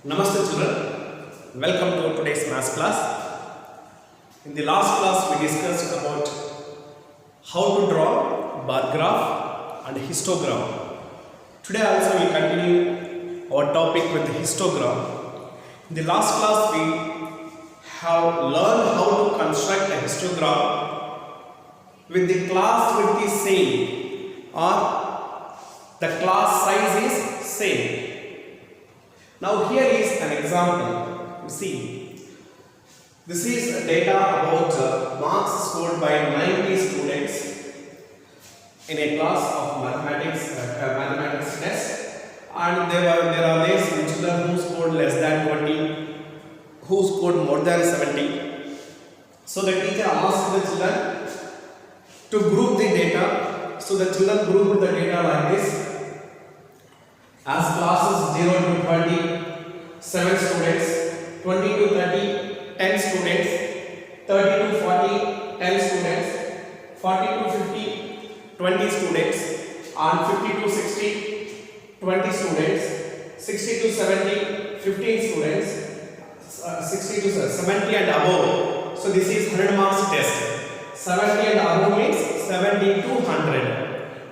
Namaste children, welcome to today's maths class. In the last class we discussed about how to draw bar graph and histogram. Today also we continue our topic with histogram. In the last class we have learned how to construct a histogram with the class width is same or the class size is same. Now here is an example. You see, this is data about marks scored by 90 students in a class of mathematics test, and there are these children who scored less than 20, who scored more than 70. So the teacher asked the children to group the data. So the children grouped the data like this. As classes 0 to 20, 7 students, 20 to 30, 10 students, 30 to 40, 10 students, 40 to 50, 20 students, and 50 to 60, 20 students, 60 to 70, 15 students, 60 to 70 and above. So this is 100 marks test. 70 and above means 70 to 100.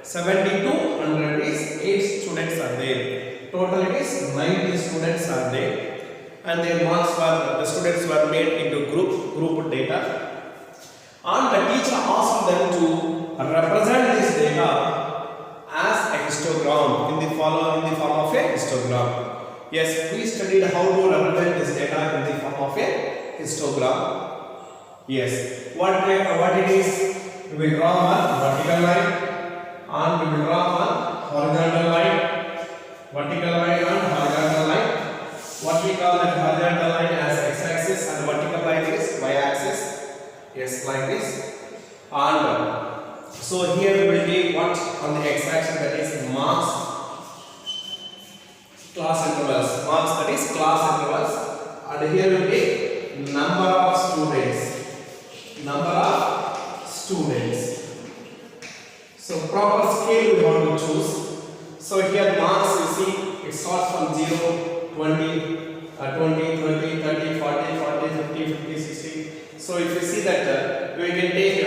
70 to 100 is 8 students are there. Total it is 90 students are there, and their marks were, the students were made into group data, and the teacher asked them to represent this data as a histogram in the form of a histogram. Yes, we studied how to represent this data in the form of a histogram. Yes, what it is, we will draw one vertical line and we will draw one horizontal line. Vertical line and horizontal line. What we call that horizontal line as x-axis and vertical line is y-axis. Yes, like this. And so here we will take what on the x-axis, that is marks, class intervals. Marks, that is class intervals. And here we will take number of students. Number of students. So proper scale we want to choose. So here marks, you see, it starts from 0, 20, 20, 30, 40, 40, 50, 50, 60. So if you see that we can take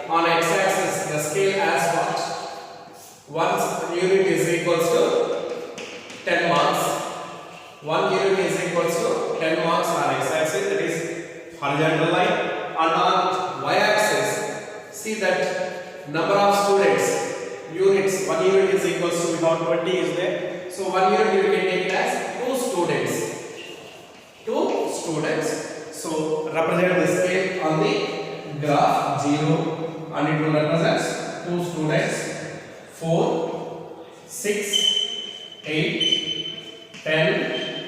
on x-axis the scale as what? 1 unit is equals to 10 marks. 1 unit is equals to 10 marks on x-axis, that is horizontal line. And on y-axis, see that number of students. Units, 1 unit is equals to, without 20 is there. So 1 unit you can take it as 2 students. 2 students. So represent the scale on the graph 0, and it will represent 2 students. 4, 6, 8, 10,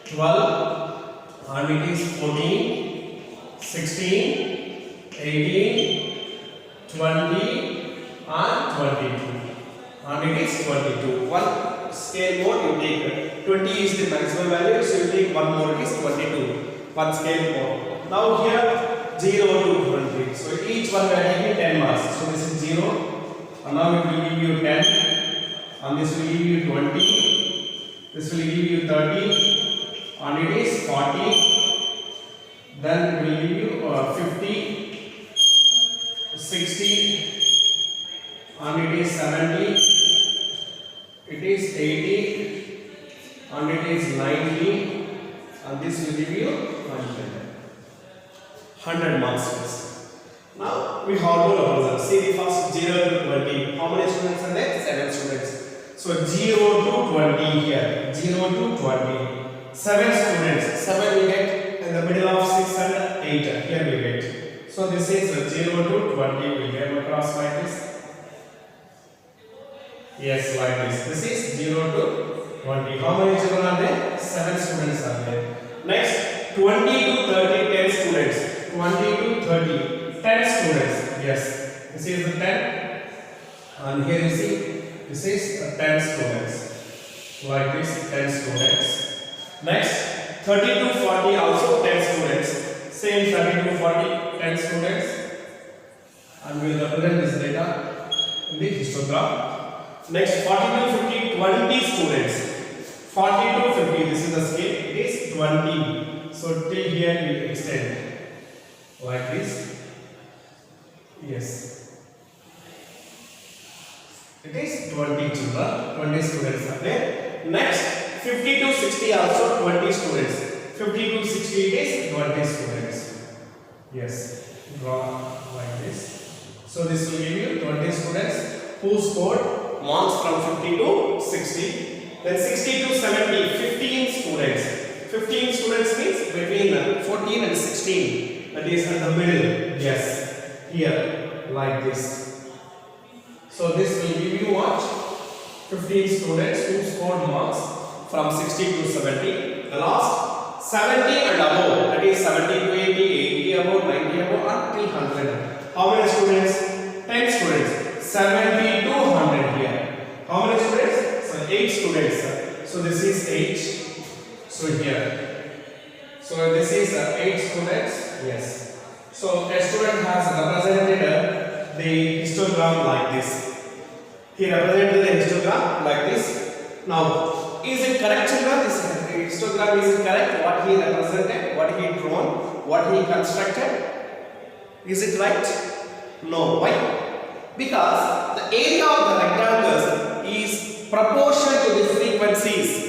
12, and it is 14, 16, 18, 20. And 22, and it is 22. One scale more you take. 20 is the maximum value, so you take one more, it is 22. One scale more. Now here 0 to 20. So each one we are taking 10 marks. So this is 0, and now it will give you 10, and this will give you 20. This will give you 30, and it is 40. Then it will give you 50, 60. And it is 70, it is 80, and it is 90, and this will give you 100 marks. Now we have to represent. See the first 0 to 20. How many students are there? 7 students. So 0 to 20 here. 0 to 20. 7 students. 7 we get in the middle of 6 and 8. Here we get. So this is 0 to 20. We get across like this. Yes, like this. This is 0 to 20. How many children are there? 7 students are there. Next, 20 to 30, 10 students. 20 to 30, 10 students. Yes. This is the 10. And here you see, this is 10 students. Like this, 10 students. Next, 30 to 40, also 10 students. Same 30 to 40, 10 students. And we will represent this data in the histogram. Next, 40 to 50, 20 students. 40 to 50, this is the scale, it is 20. So till here we extend like this. Yes. It is 20 children, 20 students are there. Next, 50 to 60 also 20 students. 50 to 60 it is 20 students. Yes, draw like this. So this will give you 20 students who scored marks from 50 to 60. Then 60 to 70, 15 students. 15 students means between 14 and 16. That is at the middle. Yes, here like this. So this will give you what? 15 students who scored marks from 60 to 70. The last 70 and above, that is 70 to 80, 80 above, 90 above, until 100. How many students? 10 students. 70 to 100 here. How many students? So 8 students. So this is 8. So here. So this is 8 students. Yes. So a student has represented the histogram like this. He represented the histogram like this. Now, is it correct, children? This histogram is it correct? What he represented, what he drawn, what he constructed? Is it right? No. Why? Because the area of the rectangles is proportional to the frequencies.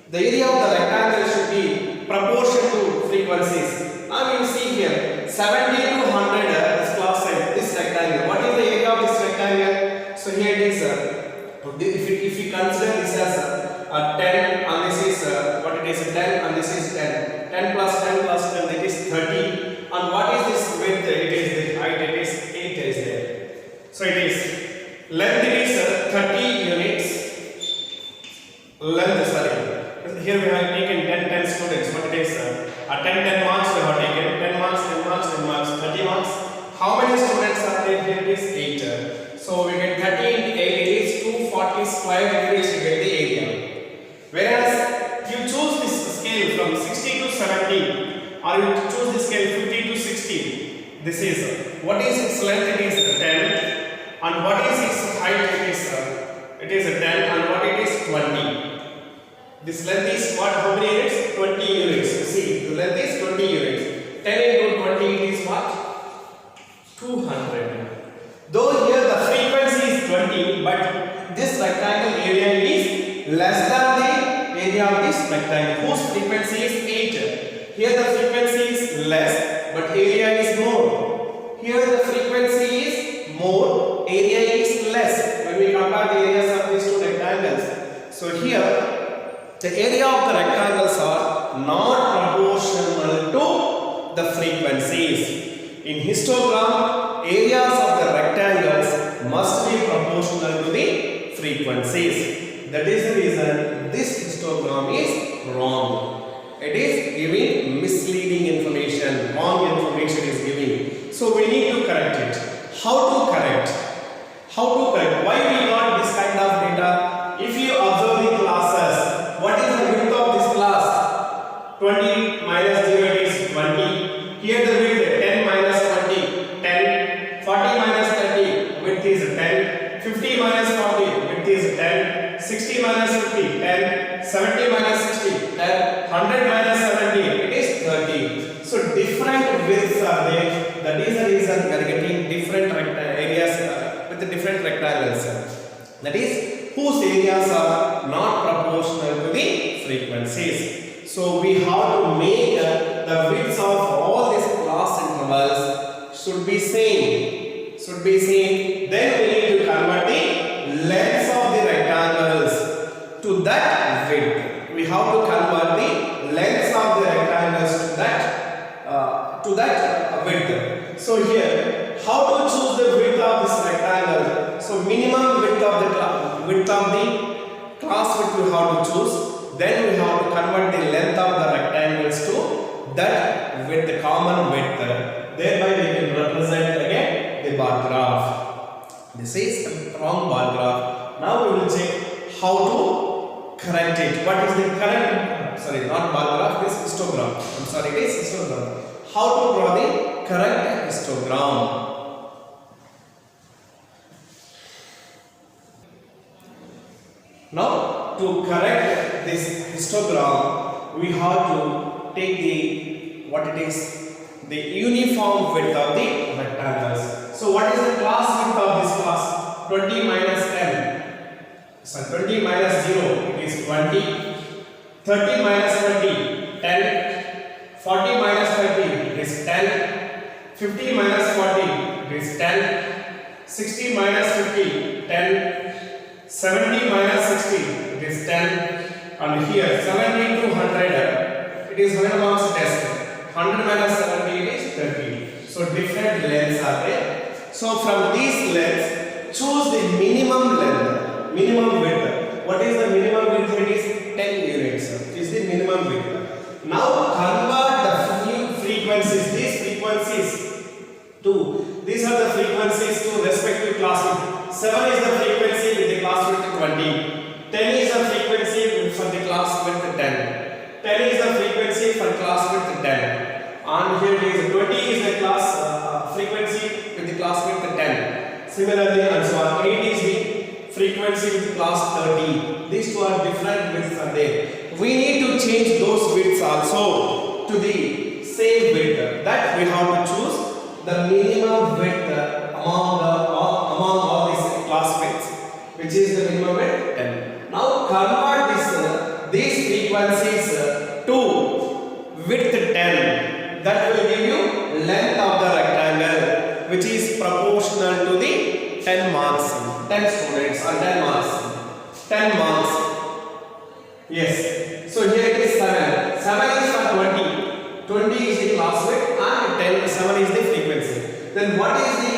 The area of the rectangle should be proportional to frequencies. Now you see here, 70 to 100 is class size, this rectangle. What is the area of this rectangle? So here it is, if we consider this as 10 and this is, what it is, 10 and this is 10. 10 plus 10 plus 10, that is 30. And what is this width? It is the height, it is 8 is there. So it is, length it is 30 units. Length, sorry. Here we have taken 10 students. What it is? 10 marks we have taken. 10 marks, 10 marks, 10 marks, 30 marks. How many students are there? Here it is 8. So we get 30 into 8, it is 240 square units to get the area. Whereas you choose this scale from 60 to 70, or you choose the scale 50 to 60. This is, what is its length? It is 10. And what is its height? It is 10. And what it is 20. This length is what? How many units? 20 units. You see, the length is 20 units. 10 into 20 it is what? 200. Though here the frequency is 20, but this rectangle area is less than the area of this rectangle, whose frequency is 8. Here the frequency is less, but area is more. Here the frequency is more, area is less. When we compare the areas of these two rectangles, so here the area of the rectangles are not proportional to the frequencies. In histogram, areas of the rectangles must be proportional to the frequencies. That is the reason this histogram is wrong. It is giving misleading information, wrong information is giving. So we need to correct it. How to correct? How to correct? Why we got this kind of data? If you observe the classes, what is the width of this class? 20 minus 0 is 20. Here the width 10 minus 20, 10. 40 minus 30, width is 10. 50 minus 40, width is 10. 60 minus 50, 10. 70 minus 60, 10. 100 minus 70, it is 30. So different widths are there. That is the reason we are getting different areas with the different rectangles. That is, whose areas are not proportional to the frequencies. So we have to make the widths of all these class intervals should be same. Should be same. Then we need to convert the lengths of the rectangles to that width. We have to convert the lengths of the rectangles to that width. So here, how to choose the width of this rectangle? So minimum width of the class width we have to choose. Then we have to convert the length of the rectangles to that width, the common width. Thereby we can represent again the bar graph. This is a wrong bar graph. Now we will check how to correct it. What is the correct? Sorry, not bar graph. This histogram. I'm sorry, it is histogram. How to draw the correct histogram? Now, to correct this histogram, we have to take the what it is, the uniform width of the rectangles. So what is the class width of this class? 20 minus 10. So 20 minus 0, it is 20. 30 minus 20, 10. 40 minus 30, it is 10. 50 minus 40, it is 10. 60 minus 50, 10. 70 minus 60, it is 10. And here 70 to 100, it is 100 marks test. 100 minus 70, it is 30. So different lengths are there. So from these lengths, choose the minimum length, minimum width. What is the minimum width? It is 10 units. Is the minimum width. Now convert the new frequencies. These frequencies to, these are the frequencies to respective class width. 7 is the frequency with the class width 20. 10 is the frequency for the class width 10. 10 is the frequency for class width 10. And here it is 20 is the class frequency with the class width 10. Similarly, and so on. 8 is the frequency with class 30. These two are different widths are there. We need to change those widths also to the same width. That we have to choose the minimum width among all these class widths, which is the minimum width 10. Now convert these frequencies to width 10. That will give you length of the rectangle, which is proportional to the 10 marks. 10 students or 10 marks. 10 marks. Yes. So here it is 7. 7 is for 20. 20 is the class width and 7 is the frequency. Then what is the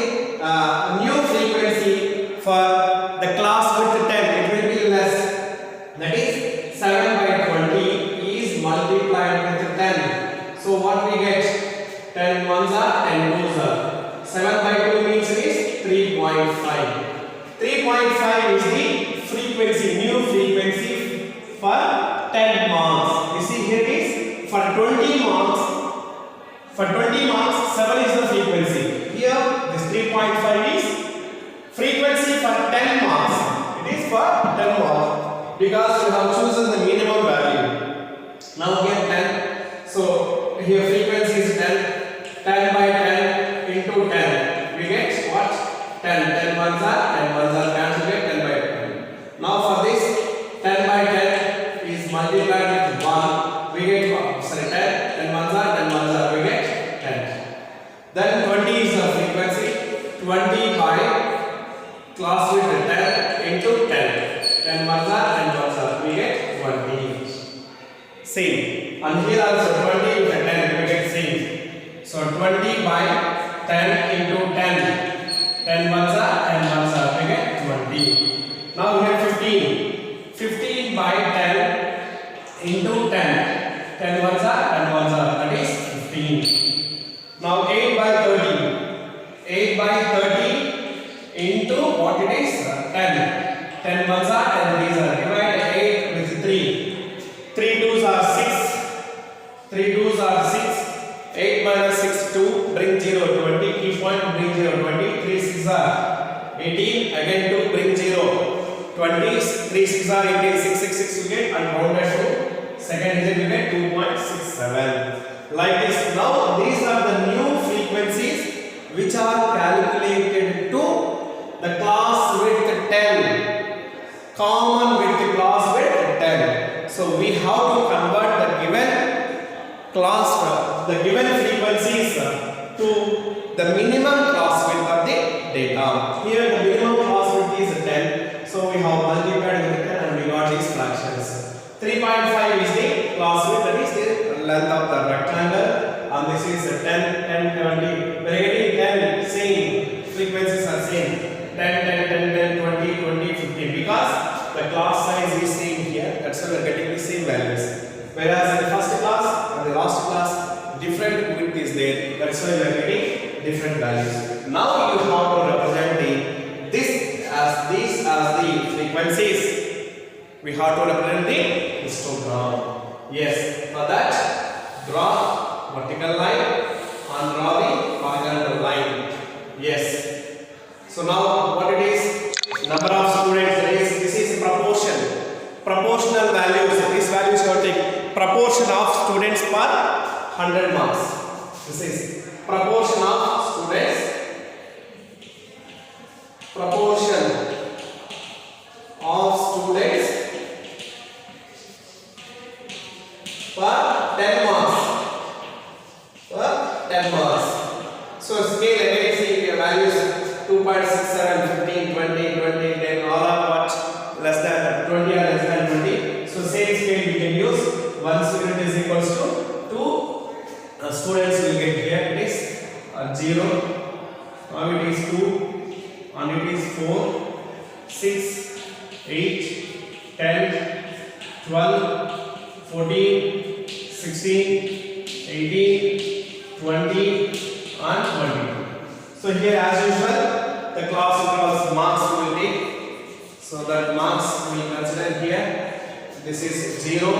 new frequency for the class width 10? It will be less. That is 7 by 20 is multiplied with 10. So what we get? 10 ones are 10 twos are. 7 by 2 means it is 3.5. 3.5 is the frequency, new frequency for 10 marks. You see here it is for 20 marks. For 20 marks, 7 is the frequency. Here this 3.5 is frequency for 10 marks. It is for 10 marks because we have chosen the minimum value. Now here 10. So here frequency is 10. 10 by 10 into 10. We get what? 10. 10 ones are 10 ones are cancelled. 10 by 10. Now for this 10 by 10 is multiplied with 1. We get 10. 10 ones are 10 ones are. We get 10. Then 20 is the frequency. 20 by class width 10 into 10. 10 ones are 10 ones are. We get 20. Same. And here also 20 with 10 we get same. So 20 by 10 into 10. 10 ones are 10 ones are. We get 20. Now we have 15. 15 by 10 into 10. 10 ones are 10 ones are. That is 15. Now 8 by 30. 8 by 30 into what it is? 10. 10 ones are 10 threes are. Divide 8 with 3. 3 twos are 6. 3 twos are 6. 8 minus 6 2. Bring 0 20. Key point bring 0 20. 3 6 are 18. Again 2 bring 0. 20. 3 6 are 18. 6 6 6 you get and rounded to second digit you get 2.67. Like this. Now these are the new frequencies which are calculated to the class width 10. Common with the class width 10. So we have to convert the given class, the given frequencies to the minimum class width of the data. Here the minimum class width is 10. So we have multiplied with 10 and we got these fractions. 3.5 is the class width, that is the length of the rectangle, and this is 10, 10, 20. We are getting 10 same frequencies are same. 10, 10, 10, 10, 20, 20, 50 because the class size is same here. That's why we are getting the same values. Whereas in the first class and the last class, different width is there. That's why we are getting different values. Now you have to represent these as the frequencies. We have to represent the histogram. Yes. For that, draw vertical line and draw the horizontal line. Yes. So now what it is? Number of students. This is proportion. Proportional values. These values you have to take. Proportion proportion of students per 100 marks. This is proportion of students, proportion of students per 10 marks, per 10 marks. So scale again, see the values 2.67, 15, 20, 20, 10, all are what? Less than 20 or less than 20. So same scale we can use. 1 student is equals to 2 students will get here. It is 0, now it is 2, and it is 4, 6, 8, 10, 12, 14, 16, 18, 20, and 22. So here as usual the class equals marks will take. So that marks we consider here. This is 0,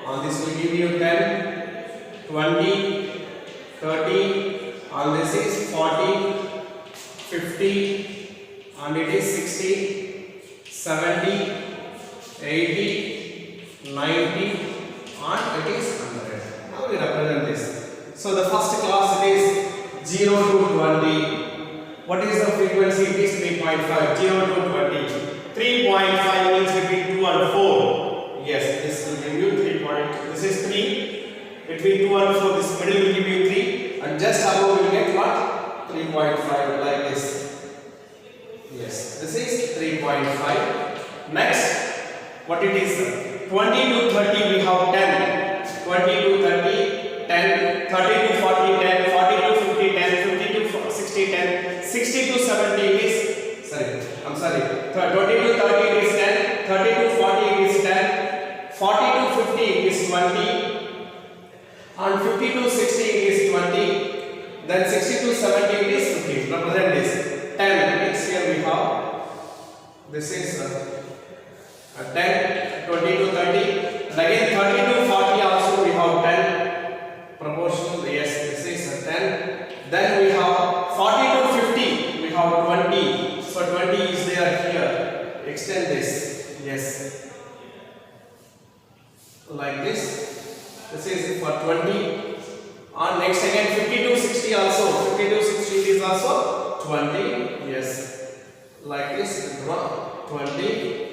and this will give you 10, 20, 30, and this is 40, 50, and it is 60, 70, 80, 90, and it is 100. Now we represent this. So the first class it is 0 to 20. What is the frequency? It is 3.5. 0 to 20. 3.5 means between 2 and 4. Yes, this will give you 3 point. This is 3. Between 2 and 4, this middle will give you 3. And just above we will get what? 3.5 like this. Yes, this is 3.5. Next, what it is? 20 to 30 we have 10. 20 to 30, 10. 30 to 40, 10. 40 to 50, 10. 50 to 60, 10. 60 to 70 is, I'm sorry. 20 to 30 is 10. 30 to 40 is 10. 40 to 50 is 20. And 50 to 60 is 20. Then 60 to 70 is 50. Represent this. 10 means here we have. This is 10. 20 to 30. And again 30 to 40 also we have 10. Proportional. Yes, this is 10. Then we have 40 to 50. We have 20. So 20 is there here. Extend this. Yes. Like this. This is for 20. And next again 50 to 60 also. 50 to 60 is also 20. Yes. Like this. 20.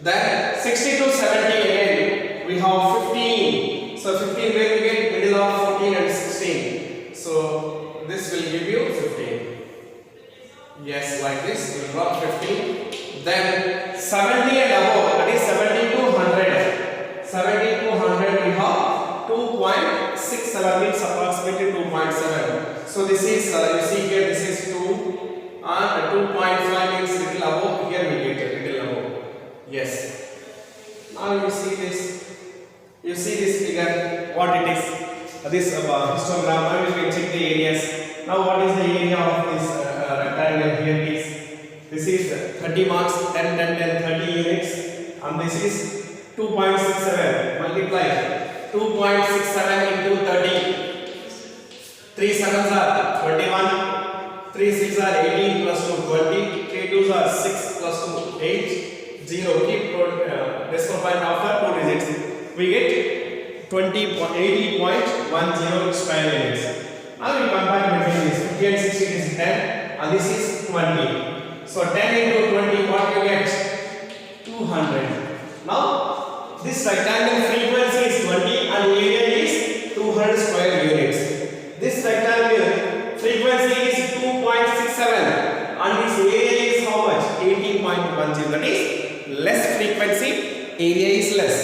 Then 60 to 70 again. We have 15. So 15 where we get middle of 14 and 16. So this will give you 15. Yes, like this. We will draw 15. Then 70 and above. That is 70 to 100. 70 to 100 we have 2.67 means approximately 2.7. So this is you see here this is 2 and 2.5 means little above. Here we get a little above. Yes. Now you see this. You see this figure. What it is? This histogram. Now we can check the areas. Now what is the area of this rectangle here? Is this is 30 marks, 10, 10, 10, 30 units, and this is 2.67 multiply 2.67 into 30. 3 7s are 21, 3 6 are 18 plus 2 20, 3 2s are 6 plus 2 8, 0. Keep decimal point after 2 digits. We get 80.10 square units. Now we compare between this 50 and 60 is 10 and this is 20. So 10 into 20 what you get? 200. Now this rectangle frequency is 20 and area is 200 square units. This rectangle frequency is 2.67 and its area is how much? 18.10. That is less frequency, area is less.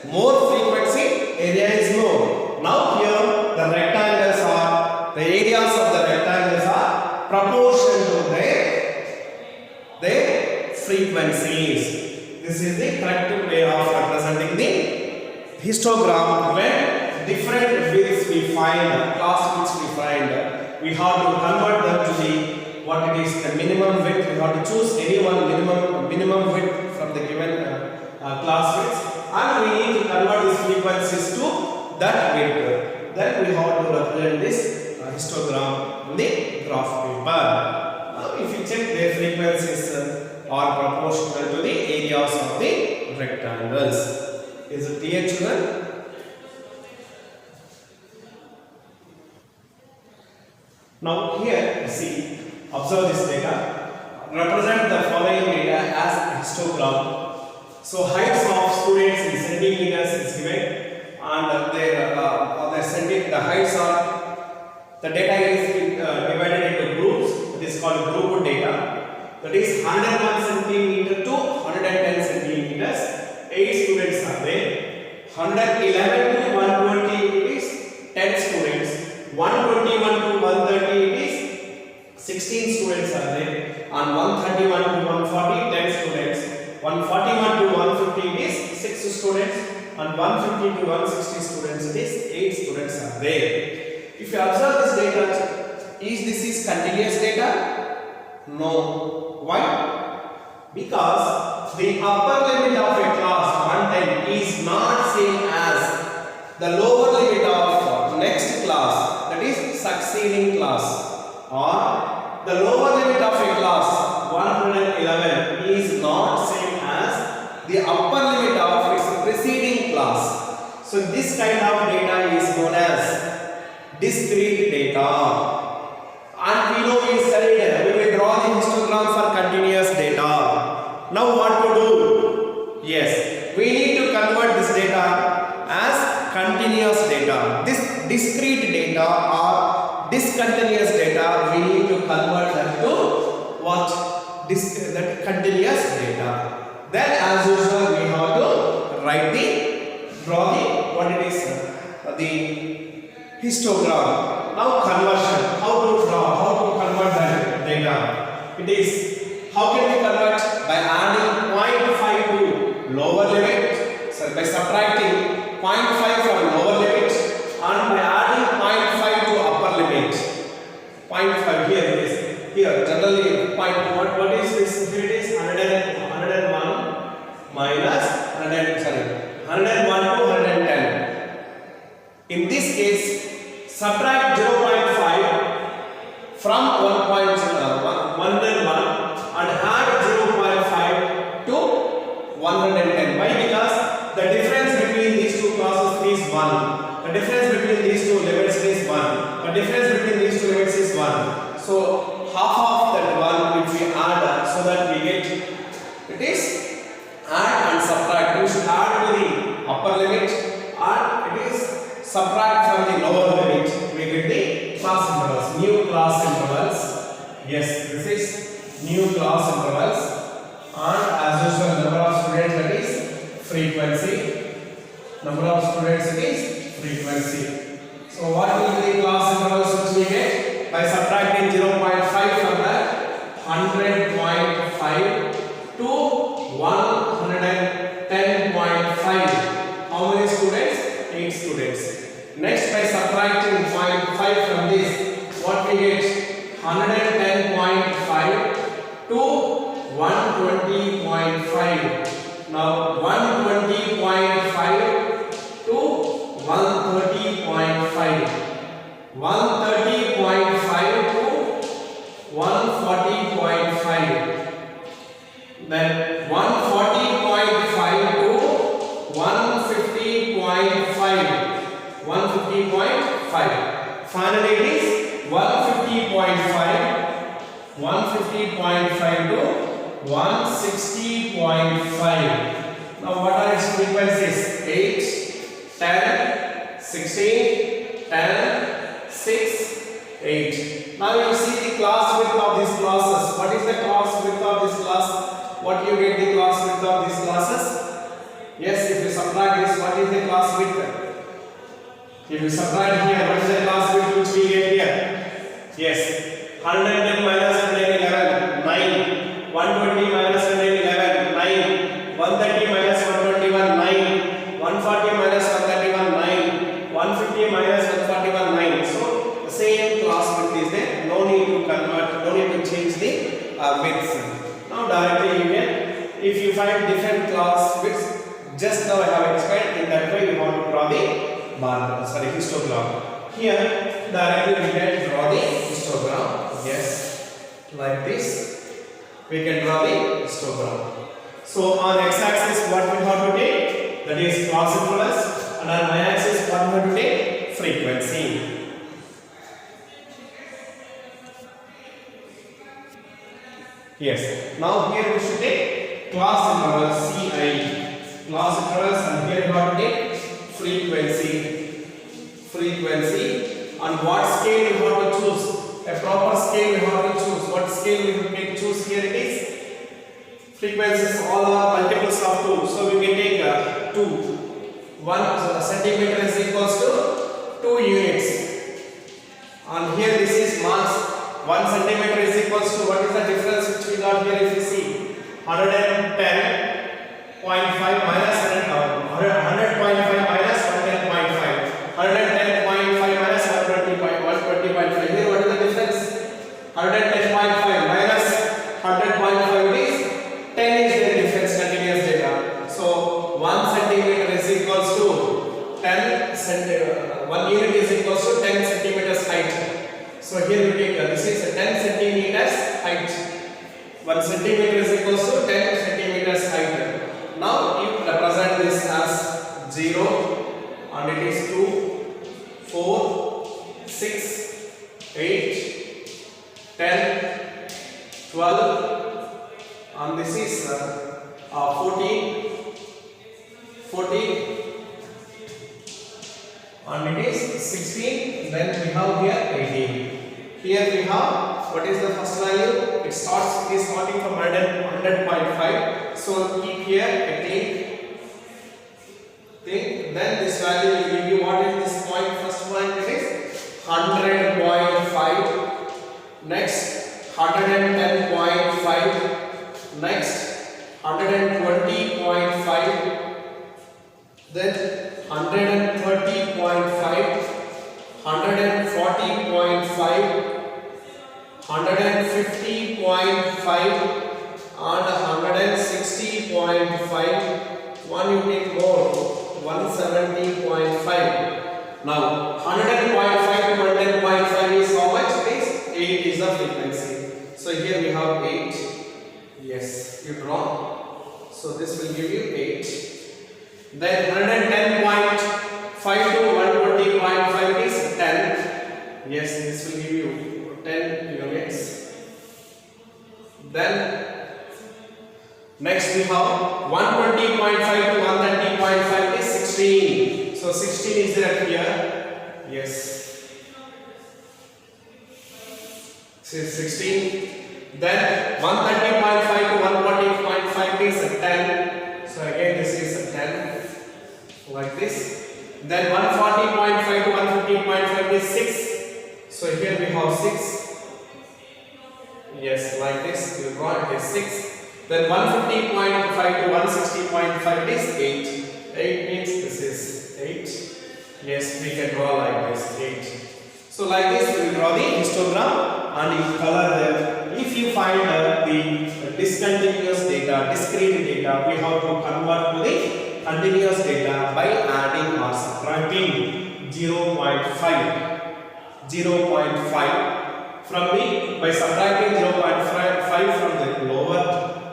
More frequency, area is more. Now here the rectangles are, the areas of the rectangles are proportion to their frequencies. This is the correct way of representing the histogram. When different widths we find, class widths we find, we have to convert them to the what it is the minimum width. We have to choose any one minimum width from the given class width, and we need to convert these frequencies to that width. Then we have to represent this histogram in the graph paper. Now if you check, their frequencies are proportional to the areas of the rectangles. Is it clear, children? Now here you see, observe this data. Represent the following data as a histogram. So heights of students in centimeters is given, and the heights are, the data is divided into groups. It is called group data. That is 101 centimeter to 110 centimeters. 8 students are there. 111 to 120 it is 10 students. 121 to 130 it is 16 students are there. And 131 to 140 10 students. 141 to 150 it is 6 students. And 150 to 160 students it is 8 students are there. If you observe this data, this is continuous data? No. Why? Because the upper limit of a class 110 is not same as the lower limit of next class, that is succeeding class, or the lower limit of a class 111 is not same as the upper limit of its preceding class. So this kind of data is known as discrete data. And we know we studied, we will draw the histogram for continuous data. Now what to do? Yes, we need to convert this data as continuous data. This discrete data or discontinuous data, we need to convert that to what? That continuous data. Then as usual we have to draw the what it is, the histogram. Now conversion, how to convert that data? It is, how can we convert? By adding 0.5 to lower limit, so by subtracting 0.5 from lower limit, and by adding 0.5 to upper limit. 0.5 here it is, here generally what is this? It is 101 minus 101 to 110. In this case, subtract 0.5 from 101 and add 0.5 to 110. Why? Because the difference between these two classes is 1. The difference between these two limits is 1. The difference between these two limits is 1. So half of that 1 if we add, so that we get, it is add and subtract. We should add to the upper limit and it is subtract from the lower limit. We get the class intervals, new class intervals. Yes, this is new class intervals. And as usual, number of students, that is frequency. Number of students is frequency. So what will be the class intervals which we get? By subtracting 0.5 from that, 100.5 to 110.5. How many students? 8 students. Next, by subtracting 0.5 from this, what we get? 110.5 to 120.5. Now 120.5 to 130.5. 130.5 to 140.5. Then 140.5 to 150.5. 150.5. Finally it is 150.5, 150.5 to 160.5. Now what are its frequencies? 8, 10, 16, 10, 6, 8. Now you see the class width of these classes. What is the class width of this class? What you get the class width of these classes? Yes, if you subtract this, what is the class width? If you subtract here, what is the class width which we get here? Yes, 110 minus 111, 9. 120 minus 111, 9. 130 minus 121, 9. 140 minus 131, 9. 150 minus 141, 9. So the same class width is there. No need to convert, no need to change the width. Now directly you can, if you find different class widths, just now I have explained, in that way we want to draw the histogram. Here directly we can draw the histogram. Yes, like this we can draw the histogram. So on x-axis what we have to take? That is class intervals, and on y-axis what we have to take? Frequency. Yes. Now here we should take class interval CI. Class intervals, and here we have to take frequency. And what scale we have to choose? A proper scale we have to choose. What scale we can choose here? It is frequencies all are multiples of 2. So we can take 2. 1 centimeter is equals to 2 units. And here this is mass. 1 centimeter is equals to, what is the difference which we got here if you see? 110.5 minus 100.5 minus 110.5. 110.5 minus 120.5. Here what is the difference? 110.5 minus 100.5 is 10 is the difference, continuous data. So 1 centimeter is equals to 1 unit is equals to 10 centimeters height. So here we take this is 10 centimeters height. 1 centimeter is equals to 10 centimeters height. Now you represent this as 0 and it is 2, 4, 6, 8, 10, 12 and this is 14 and it is 16, then we have here 18. Here we have, what is the first value? It is starting from 100.5. So keep here a thing. Then this value will give you, what is this point? First point it is 100.5. Next 110.5. Next 120.5. Then 130.5, 140.5, 150.5 and 160.5. One you take more, 170.5. Now 100.5 to 110.5 is how much? It is 8 is the frequency. So here we have 8. Yes, you draw. So this will give you 8. Then 110.5 to 120.5 is 10. Yes, this will give you 10 units. Then next we have 120.5 to 130.5 is 16. So 16 is there here. Yes. So 16. Then 130.5 to 140.5 is 10. So again this is 10. Like this. Then 140.5 to 150.5 is 6. So here we have 6. Yes, like this. You got it is 6. Then 150.5 to 160.5 is 8. 8 means this is 8. Yes, we can draw like this 8. So like this we will draw the histogram and you color them. If you find the discontinuous data, discrete data, we have to convert to the continuous data by adding or subtracting 0.5 from the, by subtracting 0.5 from the lower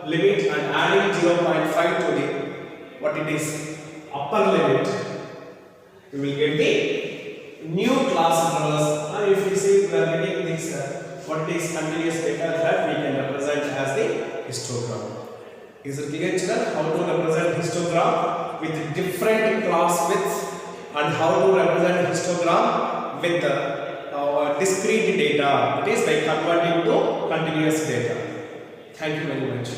limit and adding 0.5 to the, what it is, upper limit, you will get the new class intervals. And if you see we are getting this what is continuous data, that we can represent as the histogram. Is it clear, children? How to represent histogram with different class widths and how to represent histogram with discrete data, that is by converting to continuous data. Thank you very much.